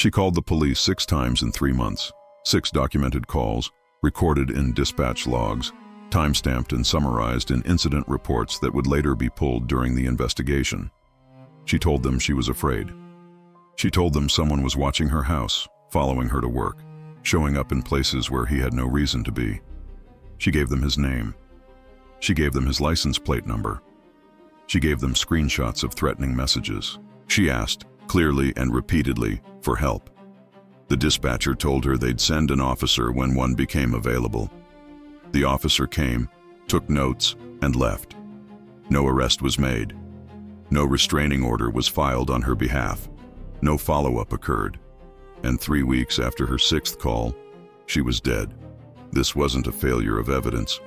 She called the police 6 times in 3 months, 6 documented calls, recorded in dispatch logs, time-stamped and summarized in incident reports that would later be pulled during the investigation. She told them she was afraid. She told them someone was watching her house, following her to work, showing up in places where he had no reason to be. She gave them his name. She gave them his license plate number. She gave them screenshots of threatening messages. She asked, clearly and repeatedly, for help. The dispatcher told her they'd send an officer when one became available. The officer came, took notes, and left. No arrest was made. No restraining order was filed on her behalf. No follow-up occurred. And 3 weeks after her 6th call, she was dead. This wasn't a failure of evidence.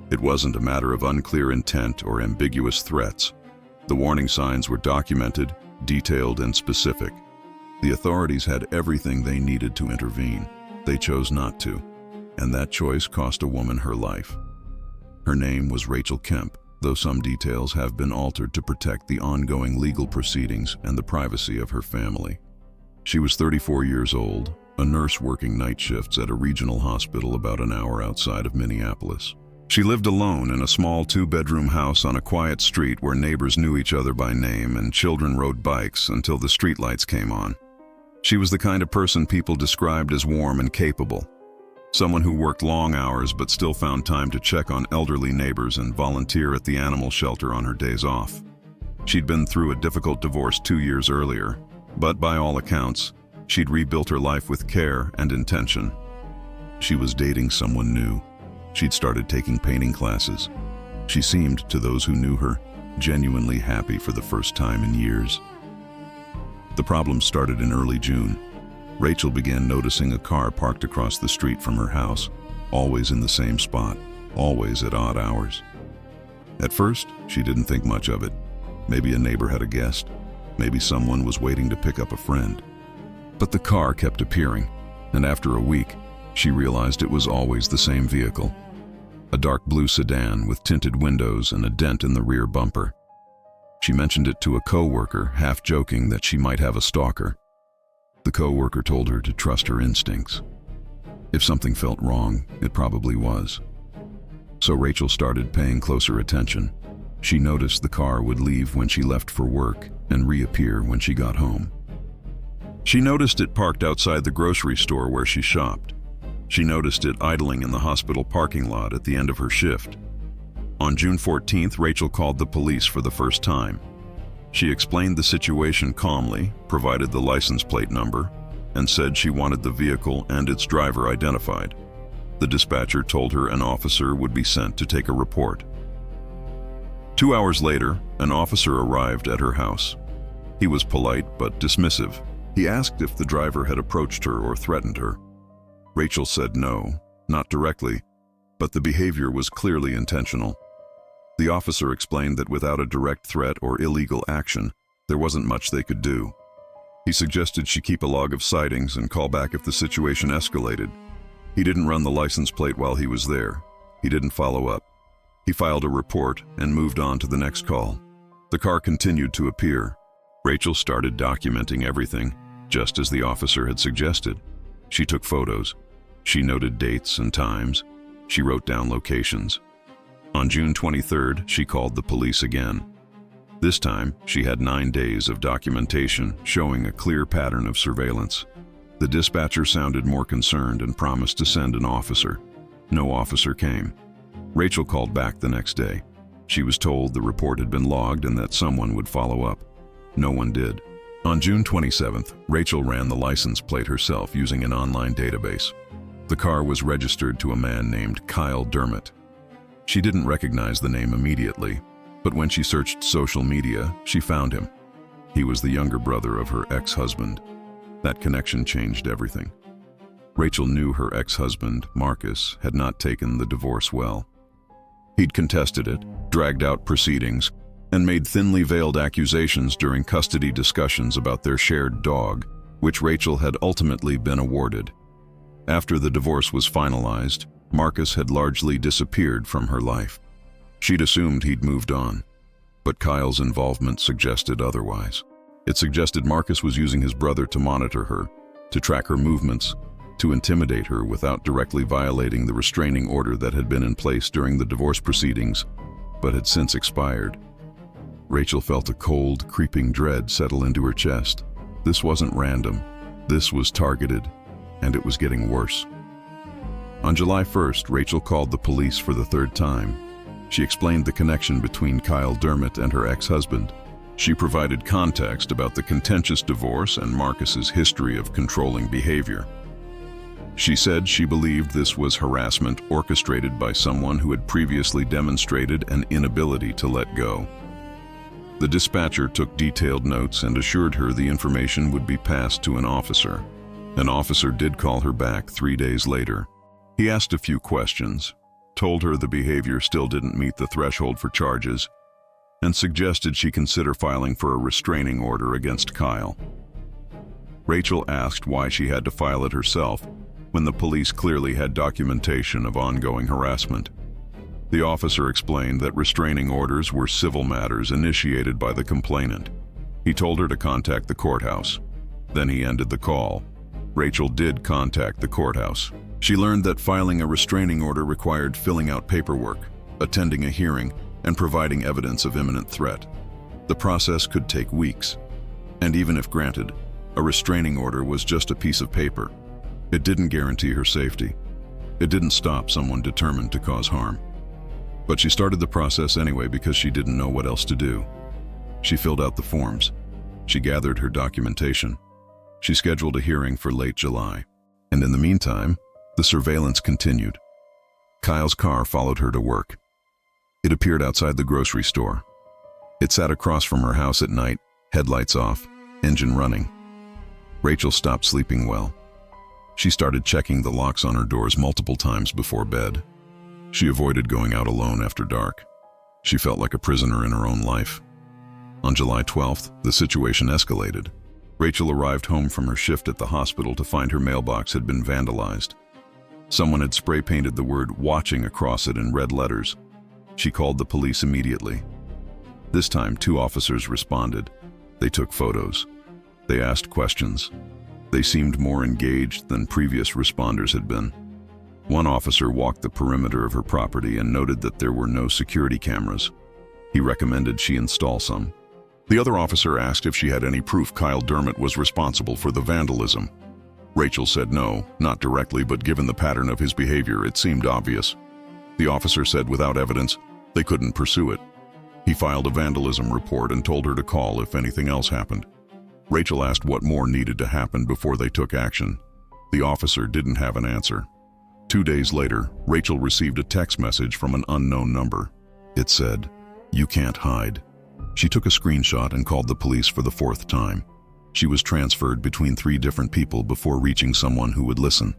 It wasn't a matter of unclear intent or ambiguous threats. The warning signs were documented, detailed, and specific. The authorities had everything they needed to intervene. They chose not to, and that choice cost a woman her life. Her name was Rachel Kemp, though some details have been altered to protect the ongoing legal proceedings and the privacy of her family. She was 34 years old, a nurse working night shifts at a regional hospital about an hour outside of Minneapolis. She lived alone in a small 2-bedroom house on a quiet street where neighbors knew each other by name and children rode bikes until the streetlights came on. She was the kind of person people described as warm and capable. Someone who worked long hours but still found time to check on elderly neighbors and volunteer at the animal shelter on her days off. She'd been through a difficult divorce 2 years earlier, but by all accounts, she'd rebuilt her life with care and intention. She was dating someone new. She'd started taking painting classes. She seemed, to those who knew her, genuinely happy for the first time in years. The problem started in early June. Rachel began noticing a car parked across the street from her house, always in the same spot, always at odd hours. At first, she didn't think much of it. Maybe a neighbor had a guest. Maybe someone was waiting to pick up a friend. But the car kept appearing, and after a week, she realized it was always the same vehicle. A dark blue sedan with tinted windows and a dent in the rear bumper. She mentioned it to a co-worker, half joking that she might have a stalker. The co-worker told her to trust her instincts. If something felt wrong, it probably was. So Rachel started paying closer attention. She noticed the car would leave when she left for work and reappear when she got home. She noticed it parked outside the grocery store where she shopped. She noticed it idling in the hospital parking lot at the end of her shift. On June 14th, Rachel called the police for the first time. She explained the situation calmly, provided the license plate number, and said she wanted the vehicle and its driver identified. The dispatcher told her an officer would be sent to take a report. 2 hours later, an officer arrived at her house. He was polite but dismissive. He asked if the driver had approached her or threatened her. Rachel said no, not directly, but the behavior was clearly intentional. The officer explained that without a direct threat or illegal action, there wasn't much they could do. He suggested she keep a log of sightings and call back if the situation escalated. He didn't run the license plate while he was there. He didn't follow up. He filed a report and moved on to the next call. The car continued to appear. Rachel started documenting everything, just as the officer had suggested. She took photos. She noted dates and times. She wrote down locations. On June 23rd, she called the police again. This time, she had 9 days of documentation showing a clear pattern of surveillance. The dispatcher sounded more concerned and promised to send an officer. No officer came. Rachel called back the next day. She was told the report had been logged and that someone would follow up. No one did. On June 27th, Rachel ran the license plate herself using an online database. The car was registered to a man named Kyle Dermott. She didn't recognize the name immediately, but when she searched social media, she found him. He was the younger brother of her ex-husband. That connection changed everything. Rachel knew her ex-husband, Marcus, had not taken the divorce well. He'd contested it, dragged out proceedings, and made thinly veiled accusations during custody discussions about their shared dog, which Rachel had ultimately been awarded. After the divorce was finalized, Marcus had largely disappeared from her life. She'd assumed he'd moved on, but Kyle's involvement suggested otherwise. It suggested Marcus was using his brother to monitor her, to track her movements, to intimidate her without directly violating the restraining order that had been in place during the divorce proceedings, but had since expired. Rachel felt a cold, creeping dread settle into her chest. This wasn't random. This was targeted, and it was getting worse. On July 1st, Rachel called the police for the third time. She explained the connection between Kyle Dermott and her ex-husband. She provided context about the contentious divorce and Marcus's history of controlling behavior. She said she believed this was harassment orchestrated by someone who had previously demonstrated an inability to let go. The dispatcher took detailed notes and assured her the information would be passed to an officer. An officer did call her back 3 days later. He asked a few questions, told her the behavior still didn't meet the threshold for charges, and suggested she consider filing for a restraining order against Kyle. Rachel asked why she had to file it herself when the police clearly had documentation of ongoing harassment. The officer explained that restraining orders were civil matters initiated by the complainant. He told her to contact the courthouse. Then he ended the call. Rachel did contact the courthouse. She learned that filing a restraining order required filling out paperwork, attending a hearing, and providing evidence of imminent threat. The process could take weeks. And even if granted, a restraining order was just a piece of paper. It didn't guarantee her safety. It didn't stop someone determined to cause harm. But she started the process anyway because she didn't know what else to do. She filled out the forms. She gathered her documentation. She scheduled a hearing for late July. And in the meantime, the surveillance continued. Kyle's car followed her to work. It appeared outside the grocery store. It sat across from her house at night, headlights off, engine running. Rachel stopped sleeping well. She started checking the locks on her doors multiple times before bed. She avoided going out alone after dark. She felt like a prisoner in her own life. On July 12th, the situation escalated. Rachel arrived home from her shift at the hospital to find her mailbox had been vandalized. Someone had spray-painted the word "watching" across it in red letters. She called the police immediately. This time, 2 officers responded. They took photos. They asked questions. They seemed more engaged than previous responders had been. One officer walked the perimeter of her property and noted that there were no security cameras. He recommended she install some. The other officer asked if she had any proof Kyle Dermott was responsible for the vandalism. Rachel said no, not directly, but given the pattern of his behavior, it seemed obvious. The officer said without evidence, they couldn't pursue it. He filed a vandalism report and told her to call if anything else happened. Rachel asked what more needed to happen before they took action. The officer didn't have an answer. 2 days later, Rachel received a text message from an unknown number. It said, "You can't hide." She took a screenshot and called the police for the 4th time. She was transferred between 3 different people before reaching someone who would listen.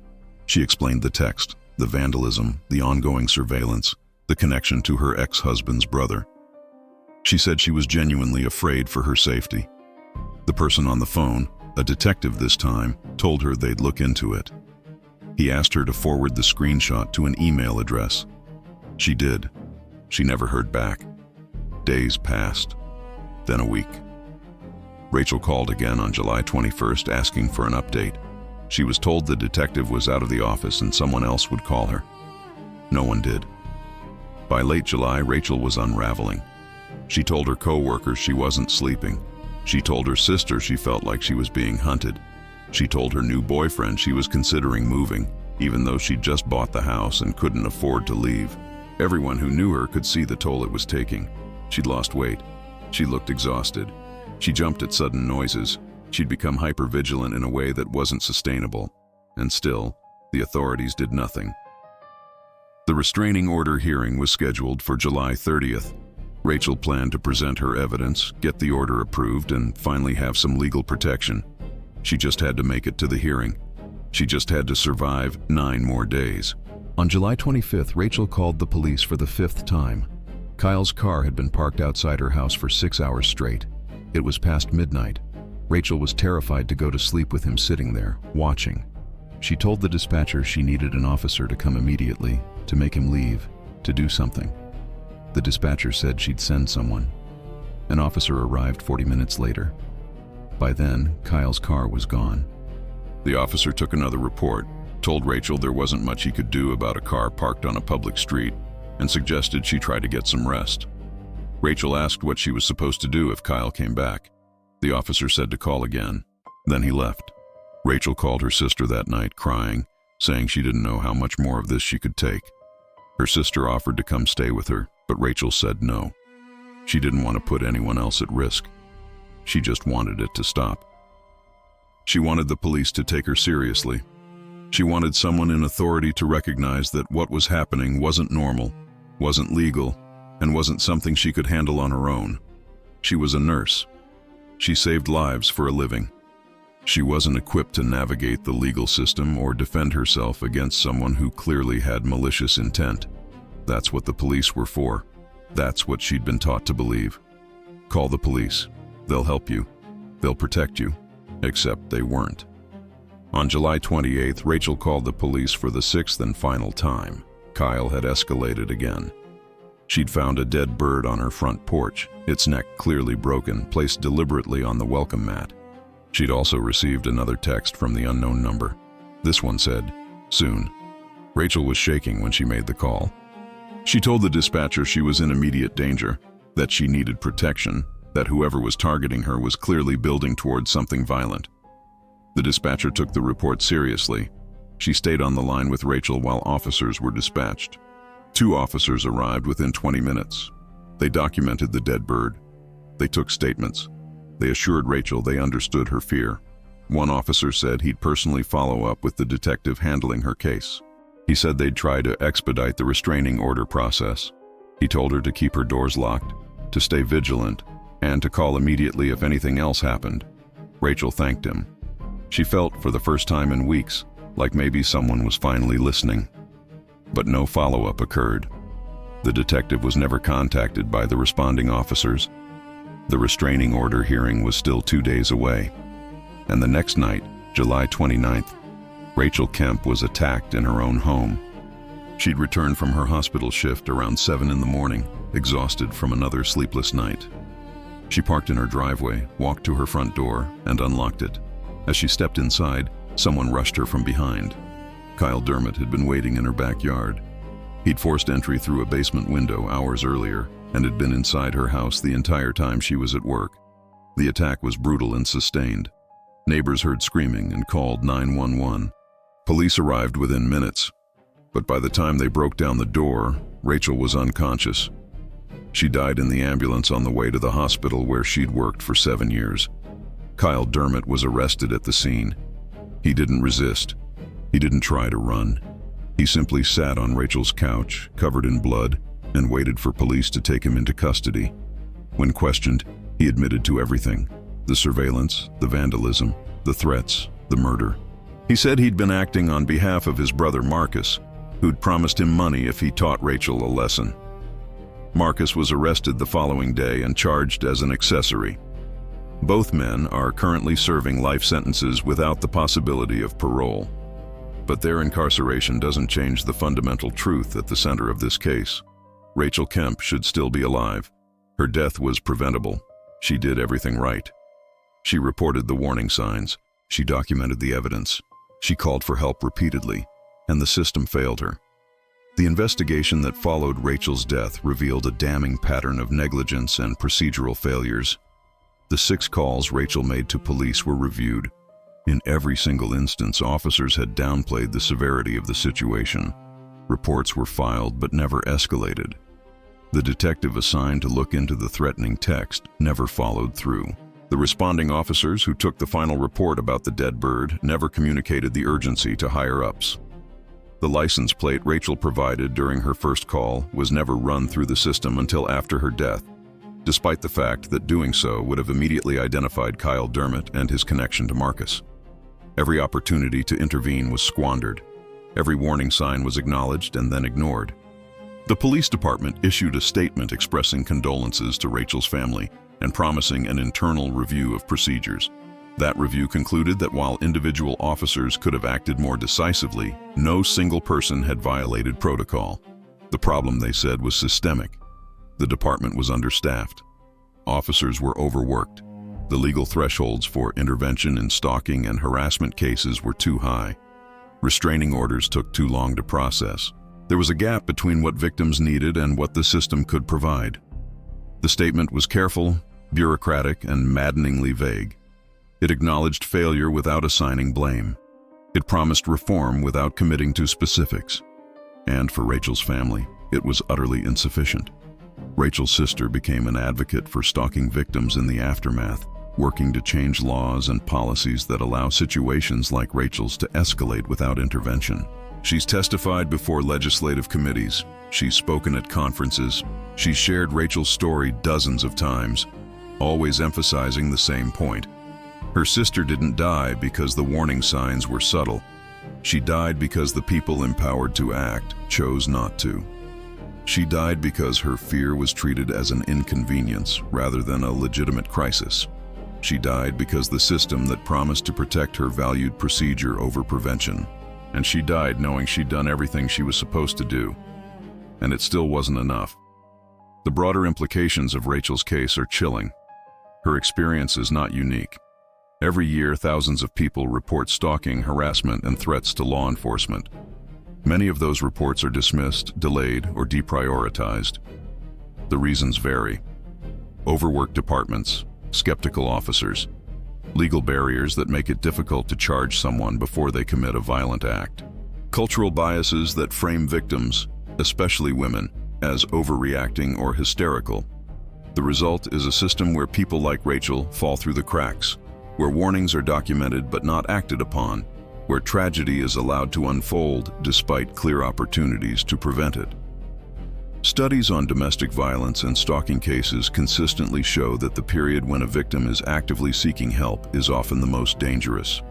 She explained the text, the vandalism, the ongoing surveillance, the connection to her ex-husband's brother. She said she was genuinely afraid for her safety. The person on the phone, a detective this time, told her they'd look into it. He asked her to forward the screenshot to an email address. She did. She never heard back. Days passed, then a week. Rachel called again on July 21st asking for an update. She was told the detective was out of the office and someone else would call her. No one did. By late July, Rachel was unraveling. She told her co-workers she wasn't sleeping. She told her sister she felt like she was being hunted. She told her new boyfriend she was considering moving, even though she'd just bought the house and couldn't afford to leave. Everyone who knew her could see the toll it was taking. She'd lost weight. She looked exhausted. She jumped at sudden noises. She'd become hypervigilant in a way that wasn't sustainable. And still, the authorities did nothing. The restraining order hearing was scheduled for July 30th. Rachel planned to present her evidence, get the order approved, and finally have some legal protection. She just had to make it to the hearing. She just had to survive 9 more days. On July 25th, Rachel called the police for the 5th time. Kyle's car had been parked outside her house for 6 hours straight. It was past midnight. Rachel was terrified to go to sleep with him sitting there, watching. She told the dispatcher she needed an officer to come immediately, to make him leave, to do something. The dispatcher said she'd send someone. An officer arrived 40 minutes later. By then, Kyle's car was gone. The officer took another report, told Rachel there wasn't much he could do about a car parked on a public street, and suggested she try to get some rest. Rachel asked what she was supposed to do if Kyle came back. The officer said to call again. Then he left. Rachel called her sister that night, crying, saying she didn't know how much more of this she could take. Her sister offered to come stay with her, but Rachel said no. She didn't want to put anyone else at risk. She just wanted it to stop. She wanted the police to take her seriously. She wanted someone in authority to recognize that what was happening wasn't normal, wasn't legal, and wasn't something she could handle on her own. She was a nurse. She saved lives for a living. She wasn't equipped to navigate the legal system or defend herself against someone who clearly had malicious intent. That's what the police were for. That's what she'd been taught to believe. Call the police. They'll help you. They'll protect you. Except they weren't. On July 28th, Rachel called the police for the sixth and final time. Kyle had escalated again. She'd found a dead bird on her front porch, its neck clearly broken, placed deliberately on the welcome mat. She'd also received another text from the unknown number. This one said, "Soon." Rachel was shaking when she made the call. She told the dispatcher she was in immediate danger, that she needed protection, that whoever was targeting her was clearly building towards something violent. The dispatcher took the report seriously. She stayed on the line with Rachel while officers were dispatched. 2 officers arrived within 20 minutes. They documented the dead bird. They took statements. They assured Rachel they understood her fear. One officer said he'd personally follow up with the detective handling her case. He said they'd try to expedite the restraining order process. He told her to keep her doors locked, to stay vigilant, and to call immediately if anything else happened. Rachel thanked him. She felt, for the first time in weeks, like maybe someone was finally listening. But no follow-up occurred. The detective was never contacted by the responding officers. The restraining order hearing was still 2 days away. And the next night, July 29th, Rachel Kemp was attacked in her own home. She'd returned from her hospital shift around 7 in the morning, exhausted from another sleepless night. She parked in her driveway, walked to her front door, and unlocked it. As she stepped inside, someone rushed her from behind. Kyle Dermott had been waiting in her backyard. He'd forced entry through a basement window hours earlier and had been inside her house the entire time she was at work. The attack was brutal and sustained. Neighbors heard screaming and called 911. Police arrived within minutes, but by the time they broke down the door, Rachel was unconscious. She died in the ambulance on the way to the hospital where she'd worked for 7 years. Kyle Dermott was arrested at the scene. He didn't resist. He didn't try to run. He simply sat on Rachel's couch, covered in blood, and waited for police to take him into custody. When questioned, he admitted to everything: the surveillance, the vandalism, the threats, the murder. He said he'd been acting on behalf of his brother Marcus, who'd promised him money if he taught Rachel a lesson. Marcus was arrested the following day and charged as an accessory. Both men are currently serving life sentences without the possibility of parole. But their incarceration doesn't change the fundamental truth at the center of this case. Rachel Kemp should still be alive. Her death was preventable. She did everything right. She reported the warning signs. She documented the evidence. She called for help repeatedly, and the system failed her. The investigation that followed Rachel's death revealed a damning pattern of negligence and procedural failures. The 6 calls Rachel made to police were reviewed. In every single instance, officers had downplayed the severity of the situation. Reports were filed but never escalated. The detective assigned to look into the threatening text never followed through. The responding officers who took the final report about the dead bird never communicated the urgency to higher-ups. The license plate Rachel provided during her first call was never run through the system until after her death, despite the fact that doing so would have immediately identified Kyle Dermott and his connection to Marcus. Every opportunity to intervene was squandered. Every warning sign was acknowledged and then ignored. The police department issued a statement expressing condolences to Rachel's family and promising an internal review of procedures. That review concluded that while individual officers could have acted more decisively, no single person had violated protocol. The problem, they said, was systemic. The department was understaffed. Officers were overworked. The legal thresholds for intervention in stalking and harassment cases were too high. Restraining orders took too long to process. There was a gap between what victims needed and what the system could provide. The statement was careful, bureaucratic, and maddeningly vague. It acknowledged failure without assigning blame. It promised reform without committing to specifics. And for Rachel's family, it was utterly insufficient. Rachel's sister became an advocate for stalking victims in the aftermath, working to change laws and policies that allow situations like Rachel's to escalate without intervention. She's testified before legislative committees. She's spoken at conferences. She's shared Rachel's story dozens of times, always emphasizing the same point. Her sister didn't die because the warning signs were subtle. She died because the people empowered to act chose not to. She died because her fear was treated as an inconvenience rather than a legitimate crisis. She died because the system that promised to protect her valued procedure over prevention. And she died knowing she'd done everything she was supposed to do. And it still wasn't enough. The broader implications of Rachel's case are chilling. Her experience is not unique. Every year, thousands of people report stalking, harassment, and threats to law enforcement. Many of those reports are dismissed, delayed, or deprioritized. The reasons vary. Overworked departments, skeptical officers, legal barriers that make it difficult to charge someone before they commit a violent act, cultural biases that frame victims, especially women, as overreacting or hysterical. The result is a system where people like Rachel fall through the cracks, where warnings are documented but not acted upon, where tragedy is allowed to unfold despite clear opportunities to prevent it. Studies on domestic violence and stalking cases consistently show that the period when a victim is actively seeking help is often the most dangerous.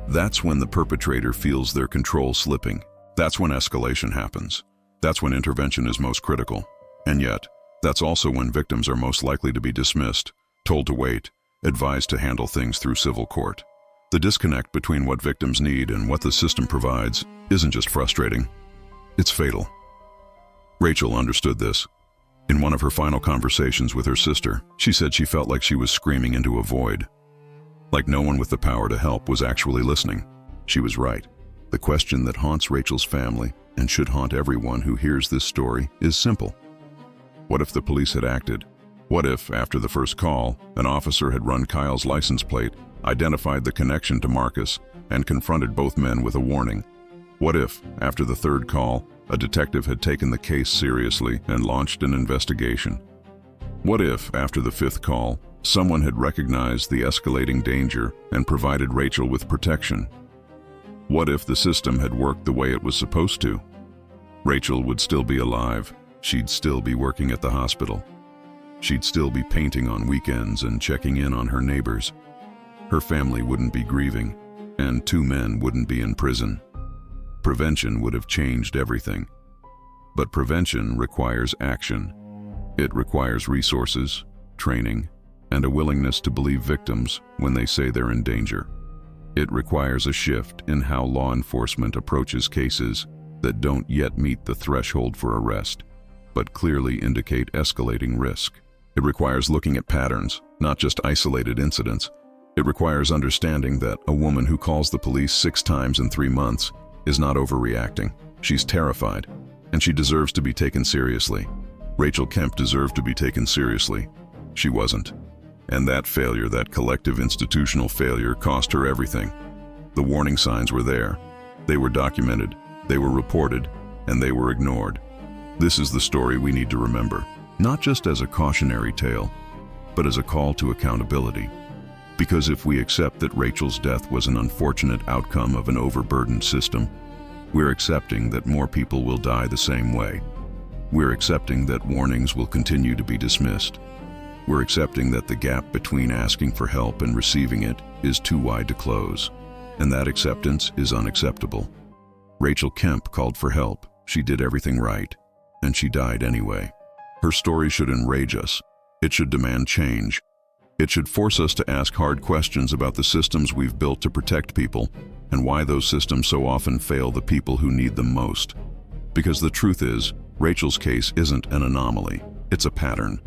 That's when the perpetrator feels their control slipping. That's when escalation happens. That's when intervention is most critical. And yet, that's also when victims are most likely to be dismissed, told to wait, advised to handle things through civil court. The disconnect between what victims need and what the system provides isn't just frustrating, it's fatal. Rachel understood this. In one of her final conversations with her sister, she said she felt like she was screaming into a void. Like no one with the power to help was actually listening. She was right. The question that haunts Rachel's family, and should haunt everyone who hears this story, is simple. What if the police had acted? What if, after the first call, an officer had run Kyle's license plate, identified the connection to Marcus, and confronted both men with a warning? What if, after the third call, a detective had taken the case seriously and launched an investigation? What if, after the fifth call, someone had recognized the escalating danger and provided Rachel with protection? What if the system had worked the way it was supposed to? Rachel would still be alive. She'd still be working at the hospital. She'd still be painting on weekends and checking in on her neighbors. Her family wouldn't be grieving, and 2 men wouldn't be in prison. Prevention would have changed everything. But prevention requires action. It requires resources, training, and a willingness to believe victims when they say they're in danger. It requires a shift in how law enforcement approaches cases that don't yet meet the threshold for arrest, but clearly indicate escalating risk. It requires looking at patterns, not just isolated incidents. It requires understanding that a woman who calls the police 6 times in 3 months is not overreacting. She's terrified, and she deserves to be taken seriously. Rachel Kemp deserved to be taken seriously. She wasn't. And that failure, that collective institutional failure, cost her everything. The warning signs were there. They were documented, they were reported, and they were ignored. This is the story we need to remember, not just as a cautionary tale, but as a call to accountability. Because if we accept that Rachel's death was an unfortunate outcome of an overburdened system, we're accepting that more people will die the same way. We're accepting that warnings will continue to be dismissed. We're accepting that the gap between asking for help and receiving it is too wide to close, and that acceptance is unacceptable. Rachel Kemp called for help. She did everything right, and she died anyway. Her story should enrage us. It should demand change. It should force us to ask hard questions about the systems we've built to protect people and why those systems so often fail the people who need them most. Because the truth is, Rachel's case isn't an anomaly, it's a pattern.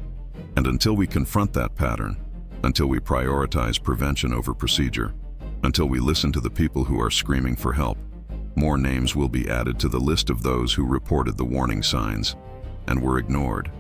And until we confront that pattern, until we prioritize prevention over procedure, until we listen to the people who are screaming for help. More names will be added to the list of those who reported the warning signs and were ignored.